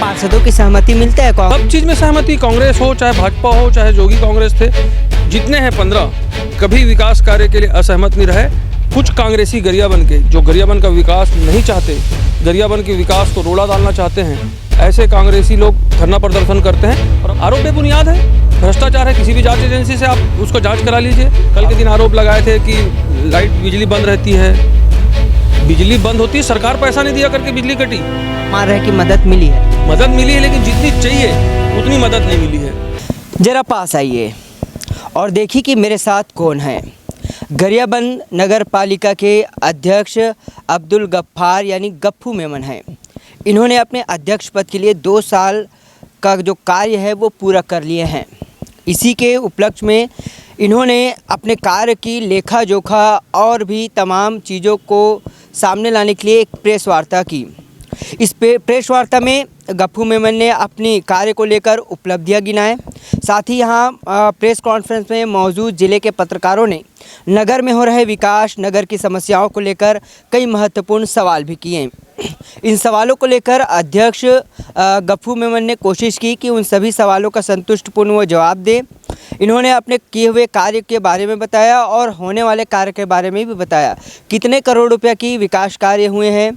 पार्षदों की सहमति मिलता है? सब चीज़ में सहमति, कांग्रेस हो चाहे भाजपा हो चाहे जोगी कांग्रेस थे, जितने हैं 15, कभी विकास कार्य के लिए असहमत नहीं रहे। कुछ कांग्रेसी गरियाबंद के जो गरियाबंद का विकास नहीं चाहते, गरियाबंद के विकास को रोड़ा डालना चाहते हैं, ऐसे कांग्रेसी लोग धरना प्रदर्शन करते हैं और आरोप बेबुनियाद है, भ्रष्टाचार है। किसी भी जांच एजेंसी से आप उसको जांच करा लीजिए। कल के दिन आरोप लगाए थे कि बिजली बंद रहती है, बिजली बंद होती है, सरकार पैसा नहीं दिया करके बिजली कटी। मान रहे कि मदद मिली है? मदद मिली है, लेकिन जितनी चाहिए उतनी मदद नहीं मिली है। जरा पास आइए और देखिए कि मेरे साथ कौन है। गरियाबंद नगर पालिका के अध्यक्ष अब्दुल गफ्फार यानी गप्फू मेमन हैं। इन्होंने अपने अध्यक्ष पद के लिए 2 साल का जो कार्य है वो पूरा कर लिए हैं। इसी के उपलक्ष्य में इन्होंने अपने कार्य की लेखा जोखा और भी तमाम चीज़ों को सामने लाने के लिए एक प्रेस वार्ता की। इस प्रेस वार्ता में गप्फू मेमन ने अपनी कार्य को लेकर उपलब्धियां गिनाए। साथ ही यहाँ प्रेस कॉन्फ्रेंस में मौजूद जिले के पत्रकारों ने नगर में हो रहे विकास, नगर की समस्याओं को लेकर कई महत्वपूर्ण सवाल भी किए। इन सवालों को लेकर अध्यक्ष गप्फू मेमन ने कोशिश की कि उन सभी सवालों का संतुष्टिपूर्ण वो जवाब दे। इन्होंने अपने किए हुए कार्य के बारे में बताया और होने वाले कार्य के बारे में भी बताया। कितने करोड़ रुपया की विकास कार्य हुए हैं,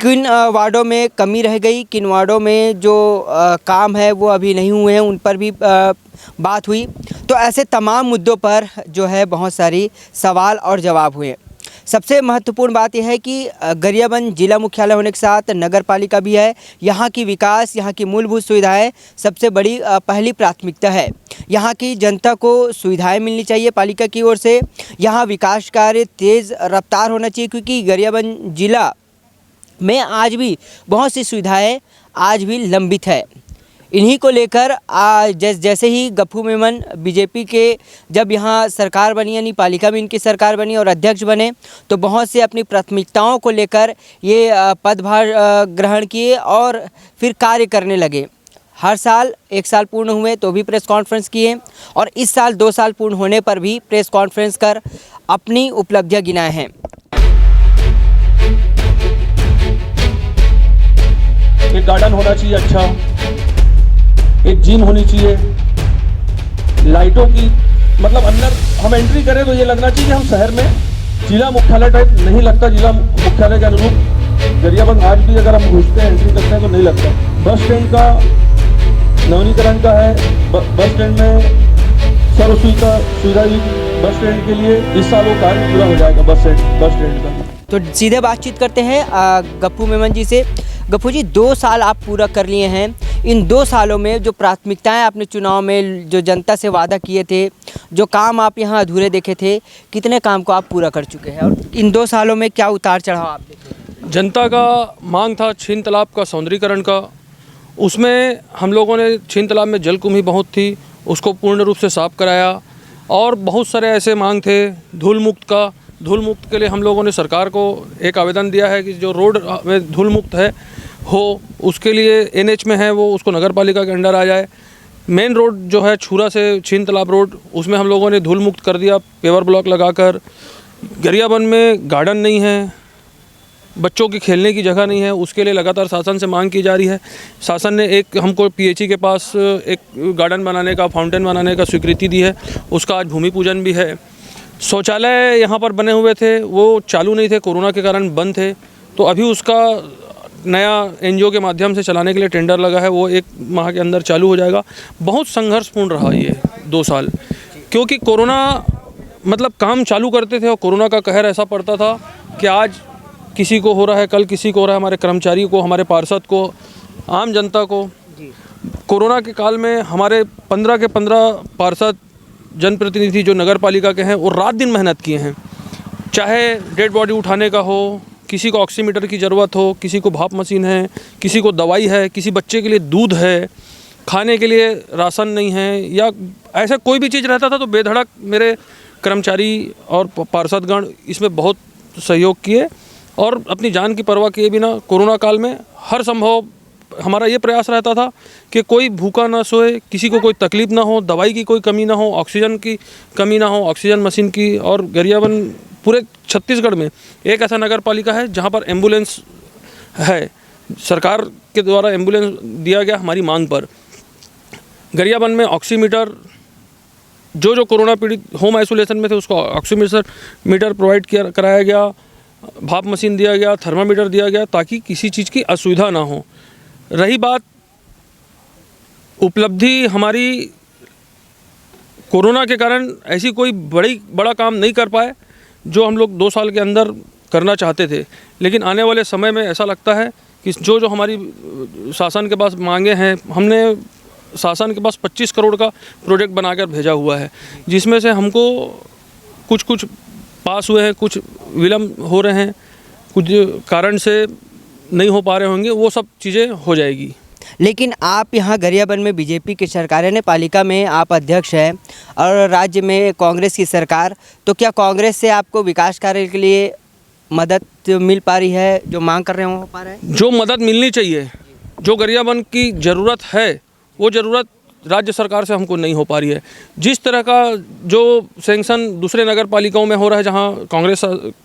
किन वार्डों में कमी रह गई, किन वार्डों में जो काम है वो अभी नहीं हुए हैं, उन पर भी बात हुई। तो ऐसे तमाम मुद्दों पर जो है बहुत सारी सवाल और जवाब हुए। सबसे महत्वपूर्ण बात यह है कि गरियाबंद जिला मुख्यालय होने के साथ नगर पालिका भी है। यहाँ की विकास, यहाँ की मूलभूत सुविधाएं सबसे बड़ी पहली प्राथमिकता है। यहाँ की जनता को सुविधाएं मिलनी चाहिए पालिका की ओर से। यहाँ विकास कार्य तेज़ रफ्तार होना चाहिए, क्योंकि गरियाबंद जिला में आज भी बहुत सी सुविधाएं आज भी लंबित है। इन्हीं को लेकर जैसे ही गप्फू मेमन बीजेपी के जब यहाँ सरकार बनी, यानी पालिका में इनकी सरकार बनी और अध्यक्ष बने, तो बहुत से अपनी प्राथमिकताओं को लेकर ये पदभार ग्रहण किए और फिर कार्य करने लगे। हर साल 1 साल पूर्ण हुए तो भी प्रेस कॉन्फ्रेंस किए और इस साल 2 साल पूर्ण होने पर भी प्रेस कॉन्फ्रेंस कर अपनी उपलब्धियाँ गिनाए हैं। एक गार्डन होना चाहिए अच्छा, एक जिम होनी चाहिए, लाइटों की, मतलब अंदर हम एंट्री करें तो ये लगना चाहिए कि हम शहर में जिला मुख्यालय टाइप नहीं लगता, जिला मुख्यालय के अनुरूप गरियाबंद आज भी अगर हम घुसते हैं, एंट्री करते हैं तो नहीं लगता। बस स्टैंड का नवीनीकरण का है, बस स्टैंड में सुविधा बस स्टैंड के लिए इस साल वो कार्य पूरा हो जाएगा बस स्टैंड का। तो सीधे बातचीत करते हैं गप्फू मेमन जी से। गप्फू जी, 2 साल आप पूरा कर लिए हैं। इन 2 सालों में जो प्राथमिकताएं आपने चुनाव में जो जनता से वादा किए थे, जो काम आप यहाँ अधूरे देखे थे, कितने काम को आप पूरा कर चुके हैं और इन 2 सालों में क्या उतार चढ़ाव आप देखे? जनता का मांग था छीन तालाब का सौंदर्यीकरण का। उसमें हम लोगों ने छीन तालाब में जल कुम्भी बहुत थी, उसको पूर्ण रूप से साफ कराया। और बहुत सारे ऐसे मांग थे धूल मुक्त का। धूल मुक्त के लिए हम लोगों ने सरकार को एक आवेदन दिया है कि जो रोड में धूल मुक्त है हो, उसके लिए NH में है वो, उसको नगर पालिका के अंडर आ जाए। मेन रोड जो है छुरा से छीन तालाब रोड, उसमें हम लोगों ने धूल मुक्त कर दिया पेवर ब्लॉक लगाकर। गरियाबंद में गार्डन नहीं है, बच्चों की खेलने की जगह नहीं है, उसके लिए लगातार शासन से मांग की जा रही है। शासन ने एक हमको PHE के पास एक गार्डन बनाने का, फाउंटेन बनाने का स्वीकृति दी है, उसका आज भूमि पूजन भी है। शौचालय यहाँ पर बने हुए थे, वो चालू नहीं थे, कोरोना के कारण बंद थे, तो अभी उसका नया NGO के माध्यम से चलाने के लिए टेंडर लगा है, वो 1 माह के अंदर चालू हो जाएगा। बहुत संघर्षपूर्ण रहा ये 2 साल, क्योंकि कोरोना मतलब काम चालू करते थे और कोरोना का कहर ऐसा पड़ता था कि आज किसी को हो रहा है, कल किसी को हो रहा है, हमारे कर्मचारी को, हमारे पार्षद को, आम जनता को। कोरोना के काल में हमारे 15 के 15 पार्षद जनप्रतिनिधि जो नगर पालिका के हैं वो रात दिन मेहनत किए हैं, चाहे डेड बॉडी उठाने का हो, किसी को ऑक्सीमीटर की ज़रूरत हो, किसी को भाप मशीन है, किसी को दवाई है, किसी बच्चे के लिए दूध है, खाने के लिए राशन नहीं है, या ऐसा कोई भी चीज़ रहता था तो बेधड़क मेरे कर्मचारी और पार्षदगण इसमें बहुत सहयोग किए और अपनी जान की परवाह किए बिना कोरोना काल में हर संभव हमारा ये प्रयास रहता था कि कोई भूखा ना सोए, किसी को कोई तकलीफ़ ना हो, दवाई की कोई कमी ना हो, ऑक्सीजन की कमी ना हो, ऑक्सीजन मशीन की। और गरियाबंद पूरे छत्तीसगढ़ में एक ऐसा नगर पालिका है जहाँ पर एम्बुलेंस है, सरकार के द्वारा एम्बुलेंस दिया गया हमारी मांग पर। गरियाबंद में ऑक्सीमीटर, जो कोरोना पीड़ित होम आइसोलेशन में थे उसको ऑक्सीमीटर प्रोवाइड कराया गया, भाप मशीन दिया गया, थर्मामीटर दिया गया, ताकि किसी चीज़ की असुविधा ना हो। रही बात उपलब्धि हमारी, कोरोना के कारण ऐसी कोई बड़ा काम नहीं कर पाए जो हम लोग 2 साल के अंदर करना चाहते थे, लेकिन आने वाले समय में ऐसा लगता है कि जो हमारी शासन के पास मांगे हैं, हमने शासन के पास 25 करोड़ का प्रोजेक्ट बनाकर भेजा हुआ है, जिसमें से हमको कुछ पास हुए हैं, कुछ विलम्ब हो रहे हैं, कुछ कारण से नहीं हो पा रहे होंगे, वो सब चीज़ें हो जाएगी। लेकिन आप यहाँ गरियाबंद में बीजेपी की सरकार है, पालिका में आप अध्यक्ष हैं और राज्य में कांग्रेस की सरकार, तो क्या कांग्रेस से आपको विकास कार्य के लिए मदद मिल पा रही है? जो मांग कर रहे हैं हो पा रहा है? जो मदद मिलनी चाहिए, जो गरियाबंद की ज़रूरत है, वो ज़रूरत राज्य सरकार से हमको नहीं हो पा रही है। जिस तरह का जो सैंक्शन दूसरे नगर पालिकाओं में हो रहा है, जहाँ कांग्रेस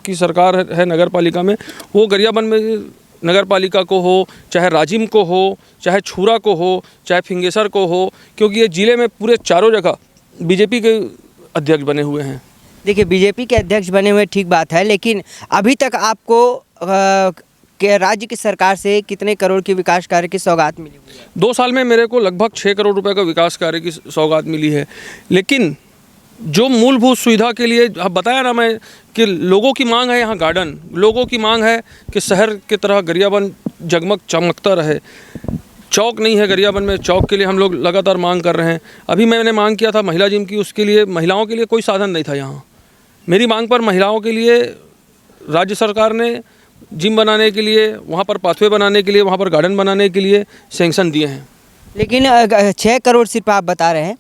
की सरकार है नगर पालिका में, वो गरियाबंद में नगर पालिका को हो, चाहे राजिम को हो, चाहे छूरा को हो, चाहे फिंगेसर को हो, क्योंकि ये ज़िले में पूरे चारों जगह बीजेपी के अध्यक्ष बने हुए हैं। देखिए, बीजेपी के अध्यक्ष बने हुए ठीक बात है, लेकिन अभी तक आपको के राज्य की सरकार से कितने करोड़ की विकास कार्य की सौगात मिली हुई है? 2 साल में मेरे को लगभग 6 करोड़ रुपए का विकास कार्य की सौगात मिली है, लेकिन जो मूलभूत सुविधा के लिए अब बताया ना मैं कि लोगों की मांग है, यहाँ गार्डन, लोगों की मांग है कि शहर की तरह गरियाबंद जगमग चमकता रहे। चौक नहीं है गरियाबंद में, चौक के लिए हम लोग लगातार मांग कर रहे हैं। अभी मैंने मांग किया था महिला जिम की, उसके लिए महिलाओं के लिए कोई साधन नहीं था यहाँ। मेरी मांग पर महिलाओं के लिए राज्य सरकार ने जिम बनाने के लिए, वहाँ पर पाथवे बनाने के लिए, वहाँ पर गार्डन बनाने के लिए सैंक्शन दिए हैं। लेकिन 6 करोड़ सिर्फ आप बता रहे हैं,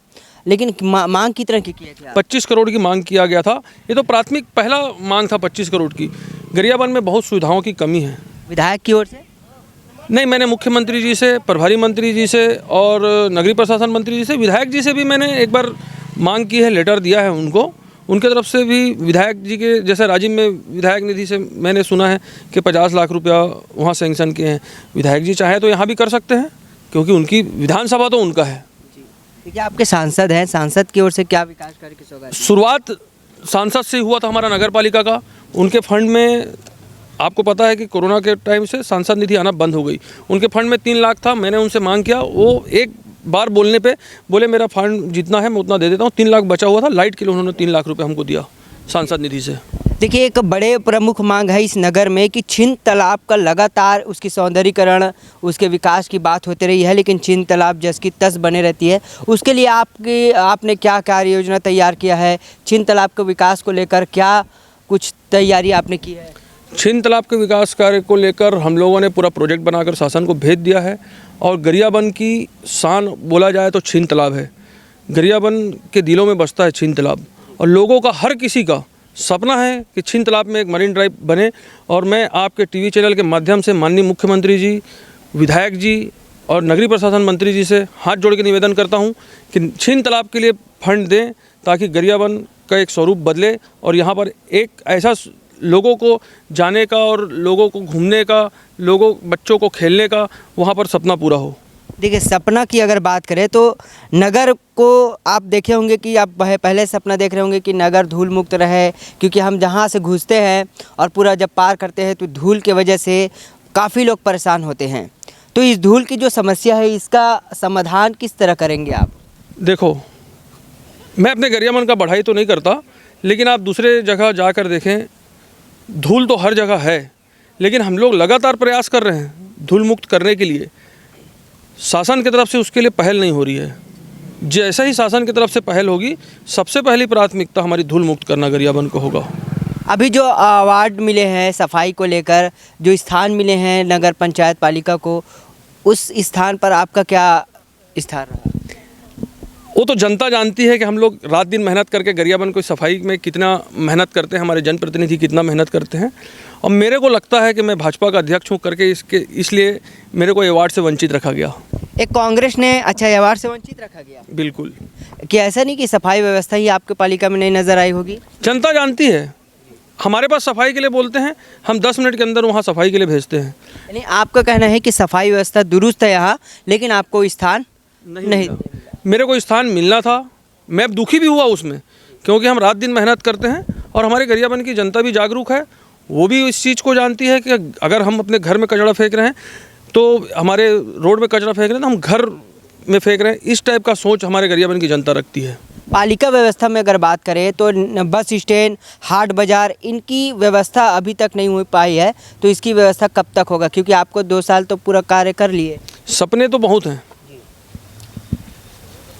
लेकिन मांग की तरह की थी? 25 करोड़ की मांग किया गया था। ये तो प्राथमिक पहला मांग था 25 करोड़ की। गरियाबंद में बहुत सुविधाओं की कमी है। विधायक की ओर से? नहीं, मैंने मुख्यमंत्री जी से, प्रभारी मंत्री जी से और नगरीय प्रशासन मंत्री जी से, विधायक जी से भी मैंने एक बार मांग की है, लेटर दिया है उनको। उनके तरफ से भी विधायक जी के, जैसे राजिम में विधायक निधि से मैंने सुना है कि 50 लाख रुपया वहाँ सैंक्शन किए हैं। विधायक जी चाहे तो यहाँ भी कर सकते हैं, क्योंकि उनकी विधानसभा तो उनका है। देखिए, आपके सांसद हैं, सांसद की ओर से क्या विकास कार्य की सौगात? शुरुआत सांसद से हुआ था हमारा नगर पालिका का। उनके फंड में, आपको पता है कि कोरोना के टाइम से सांसद निधि आना बंद हो गई। उनके फंड में 3 लाख था, मैंने उनसे मांग किया, वो एक बार बोलने पे बोले मेरा फंड जितना है मैं उतना दे देता हूँ। 3 लाख बचा हुआ था, लाइट के लिए उन्होंने 3 लाख रुपये हमको दिया सांसद निधि से। देखिए, एक बड़े प्रमुख मांग है इस नगर में कि छिंद तालाब का लगातार उसकी सौंदर्यीकरण, उसके विकास की बात होती रही है, लेकिन छिंद तालाब जस की तस बने रहती है। उसके लिए आपने क्या कार्य योजना तैयार किया है? छिंद तालाब के विकास को लेकर क्या कुछ तैयारी आपने की है? छिंद तालाब के विकास कार्य को लेकर हम लोगों ने पूरा प्रोजेक्ट बनाकर शासन को भेज दिया है। और गरियाबंद की शान बोला जाए तो छिंद तालाब है। गरियाबंद के दिलों में बसता है छिंद तालाब, और लोगों का, हर किसी का सपना है कि छिंद तालाब में एक मरीन ड्राइव बने। और मैं आपके टीवी चैनल के माध्यम से माननीय मुख्यमंत्री जी, विधायक जी और नगरीय प्रशासन मंत्री जी से हाथ जोड़ के निवेदन करता हूं कि छिंद तालाब के लिए फंड दें, ताकि गरियाबंद का एक स्वरूप बदले और यहाँ पर एक ऐसा लोगों को जाने का और लोगों को घूमने का, बच्चों को खेलने का वहाँ पर सपना पूरा हो। देखिए, सपना की अगर बात करें तो नगर को आप देखे होंगे कि आप पहले सपना देख रहे होंगे कि नगर धूल मुक्त रहे, क्योंकि हम जहाँ से घुसते हैं और पूरा जब पार करते हैं तो धूल के वजह से काफ़ी लोग परेशान होते हैं। तो इस धूल की जो समस्या है, इसका समाधान किस तरह करेंगे आप? देखो, मैं अपने गरियाबंद का बढ़ाई तो नहीं करता, लेकिन आप दूसरे जगह जाकर देखें, धूल तो हर जगह है, लेकिन हम लोग लगातार प्रयास कर रहे हैं धूल मुक्त करने के लिए। शासन की तरफ से उसके लिए पहल नहीं हो रही है। जैसे ही शासन की तरफ से पहल होगी, सबसे पहली प्राथमिकता हमारी धूल मुक्त करना गरियाबंद को होगा। अभी जो अवार्ड मिले हैं सफाई को लेकर, जो स्थान मिले हैं नगर पंचायत पालिका को, उस स्थान पर आपका क्या स्थान रहा? वो तो जनता जानती है कि हम लोग रात दिन मेहनत करके गरियाबंद को सफाई में कितना मेहनत करते हैं, हमारे जनप्रतिनिधि कितना मेहनत करते हैं। और मेरे को लगता है कि मैं भाजपा का अध्यक्ष हूँ करके इसलिए मेरे को अवार्ड से वंचित रखा गया। एक कांग्रेस ने अच्छा अवार्ड से वंचित रखा गया? बिल्कुल। क्या ऐसा नहीं कि सफाई व्यवस्था ही आपके पालिका में नहीं नज़र आई होगी? जनता जानती है, हमारे पास सफाई के लिए बोलते हैं, हम 10 मिनट के अंदर वहाँ सफाई के लिए भेजते हैं। यानी आपका कहना है कि सफाई व्यवस्था दुरुस्त है यहाँ, लेकिन आपको स्थान नहीं मिला। मेरे को स्थान मिलना था, मैं अब दुखी भी हुआ उसमें, क्योंकि हम रात दिन मेहनत करते हैं और हमारे गरियाबंद की जनता भी जागरूक है, वो भी इस चीज़ को जानती है कि अगर हम अपने घर में कचरा फेंक रहे हैं तो हमारे रोड में कचरा फेंक रहे हैं तो हम घर में फेंक रहे हैं। इस टाइप का सोच हमारे गरियाबंद की जनता रखती है। पालिका व्यवस्था में अगर बात करें तो बस स्टैंड, हाट बाज़ार, इनकी व्यवस्था अभी तक नहीं हो पाई है, तो इसकी व्यवस्था कब तक होगा? क्योंकि आपको 2 साल तो पूरा कार्य कर लिए। सपने तो बहुत हैं,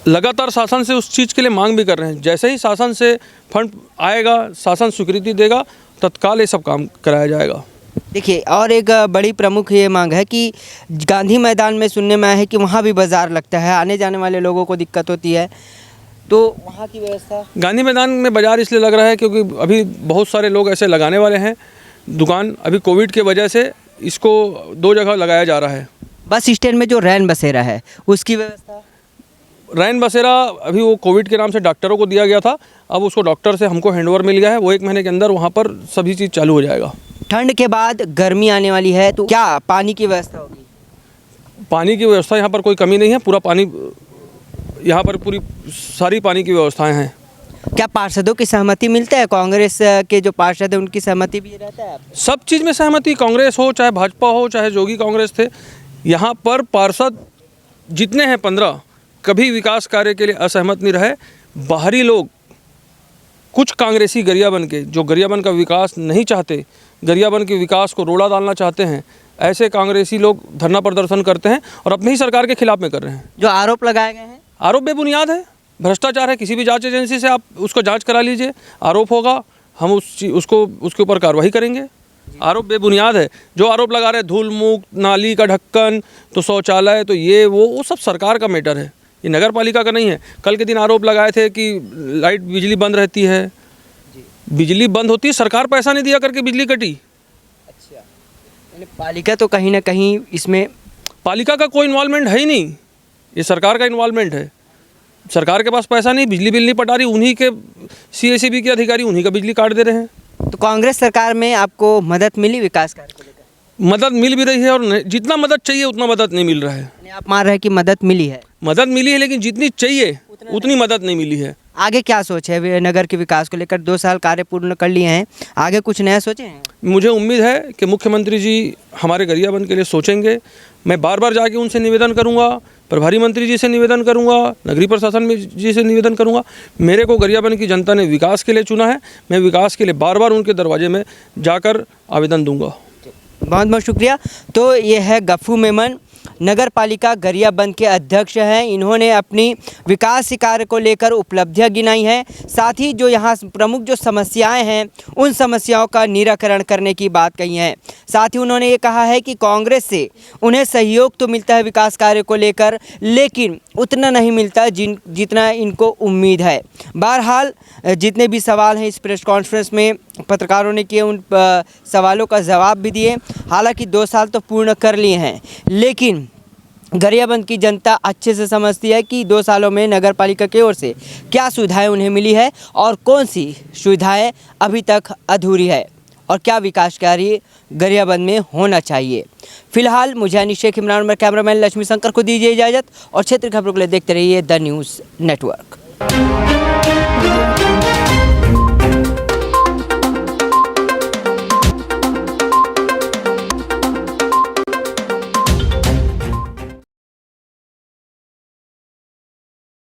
लगातार शासन से उस चीज़ के लिए मांग भी कर रहे हैं। जैसे ही शासन से फंड आएगा, शासन स्वीकृति देगा, तत्काल ये सब काम कराया जाएगा। देखिए, और एक बड़ी प्रमुख ये मांग है कि गांधी मैदान में सुनने में आया है कि वहाँ भी बाज़ार लगता है, आने जाने वाले लोगों को दिक्कत होती है, तो वहाँ की व्यवस्था। गांधी मैदान में बाज़ार इसलिए लग रहा है क्योंकि अभी बहुत सारे लोग ऐसे लगाने वाले हैं दुकान, अभी कोविड की वजह से इसको 2 जगह लगाया जा रहा है। बस स्टैंड में जो रैन बसेरा है उसकी व्यवस्था। रैन बसेरा अभी वो कोविड के नाम से डॉक्टरों को दिया गया था, अब उसको डॉक्टर से हमको हैंडओवर मिल गया है, वो 1 महीने के अंदर वहाँ पर सभी चीज़ चालू हो जाएगा। ठंड के बाद गर्मी आने वाली है, तो क्या पानी की व्यवस्था होगी? पानी की व्यवस्था यहाँ पर कोई कमी नहीं है, पूरा पानी यहाँ पर पूरी सारी पानी की व्यवस्थाएं हैं। क्या पार्षदों की सहमति मिलता है? कांग्रेस के जो पार्षद है उनकी सहमति भी रहता है आपको? सब चीज़ में सहमति, कांग्रेस हो चाहे भाजपा हो चाहे जोगी कांग्रेस थे, यहाँ पर पार्षद जितने हैं 15 कभी विकास कार्य के लिए असहमत नहीं रहे। बाहरी लोग, कुछ कांग्रेसी गरियाबंद के जो गरियाबंद का विकास नहीं चाहते, गरियाबंद के विकास को रोड़ा डालना चाहते हैं, ऐसे कांग्रेसी लोग धरना प्रदर्शन करते हैं और अपनी ही सरकार के खिलाफ में कर रहे हैं। जो आरोप लगाए गए हैं, आरोप बेबुनियाद है, भ्रष्टाचार है। किसी भी जांच एजेंसी से आप उसको जांच करा लीजिए, आरोप होगा, हम उसके ऊपर कार्रवाई करेंगे। आरोप बेबुनियाद है। जो आरोप लगा रहे हैं धूल मुक्त, नाली का ढक्कन, तो शौचालय, तो ये वो सब सरकार का मैटर है, ये नगर पालिका का नहीं है। कल के दिन आरोप लगाए थे कि लाइट बिजली बंद रहती है, बिजली बंद होती है, सरकार पैसा नहीं दिया करके बिजली कटी। अच्छा, यानी पालिका तो कहीं ना कहीं इसमें, पालिका का कोई इन्वॉल्वमेंट है ही नहीं, ये सरकार का इन्वॉल्वमेंट है। सरकार के पास पैसा नहीं, बिजली बिल नहीं पटा रही, उन्हीं के CACB के अधिकारी उन्हीं का बिजली काट दे रहे हैं। तो कांग्रेस सरकार में आपको मदद मिली विकास कार्य को लेकर? मदद मिल भी रही है और जितना मदद चाहिए उतना मदद नहीं मिल रहा है। यानी आप मान रहे हैं कि मदद मिली है? मदद मिली है, लेकिन जितनी चाहिए उतनी मदद नहीं मिली है। आगे क्या सोच है नगर के विकास को लेकर? 2 साल कार्य पूर्ण कर लिए हैं, आगे कुछ नया सोचे हैं? मुझे उम्मीद है कि मुख्यमंत्री जी हमारे गरियाबंद के लिए सोचेंगे। मैं बार बार जाके उनसे निवेदन करूंगा, प्रभारी मंत्री जी से निवेदन करूंगा, नगरीय प्रशासन जी से निवेदन करूंगा। मेरे को गरियाबंद की जनता ने विकास के लिए चुना है, मैं विकास के लिए बार बार उनके दरवाजे में जाकर आवेदन दूंगा। बहुत बहुत शुक्रिया। तो ये है गप्पू मेमन, नगर पालिका गरियाबंद के अध्यक्ष हैं। इन्होंने अपनी विकास कार्य को लेकर उपलब्धियां गिनाई हैं, साथ ही जो यहाँ प्रमुख जो समस्याएं हैं उन समस्याओं का निराकरण करने की बात कही है। साथ ही उन्होंने ये कहा है कि कांग्रेस से उन्हें सहयोग तो मिलता है विकास कार्य को लेकर, लेकिन उतना नहीं मिलता जितना इनको उम्मीद है। बहरहाल जितने भी सवाल हैं इस प्रेस कॉन्फ्रेंस में पत्रकारों ने किए, उन सवालों का जवाब भी दिए। हालांकि 2 साल तो पूर्ण कर लिए हैं, लेकिन गरियाबंद की जनता अच्छे से समझती है कि 2 सालों में नगर पालिका की ओर से क्या सुविधाएं उन्हें मिली है और कौन सी सुविधाएं अभी तक अधूरी है और क्या विकास कार्य गरियाबंद में होना चाहिए। फिलहाल मुझे अनिश शेख इमरान में कैमरामैन लक्ष्मी शंकर को दीजिए इजाज़त और क्षेत्र खबरों के लिए देखते रहिए द न्यूज़ नेटवर्क।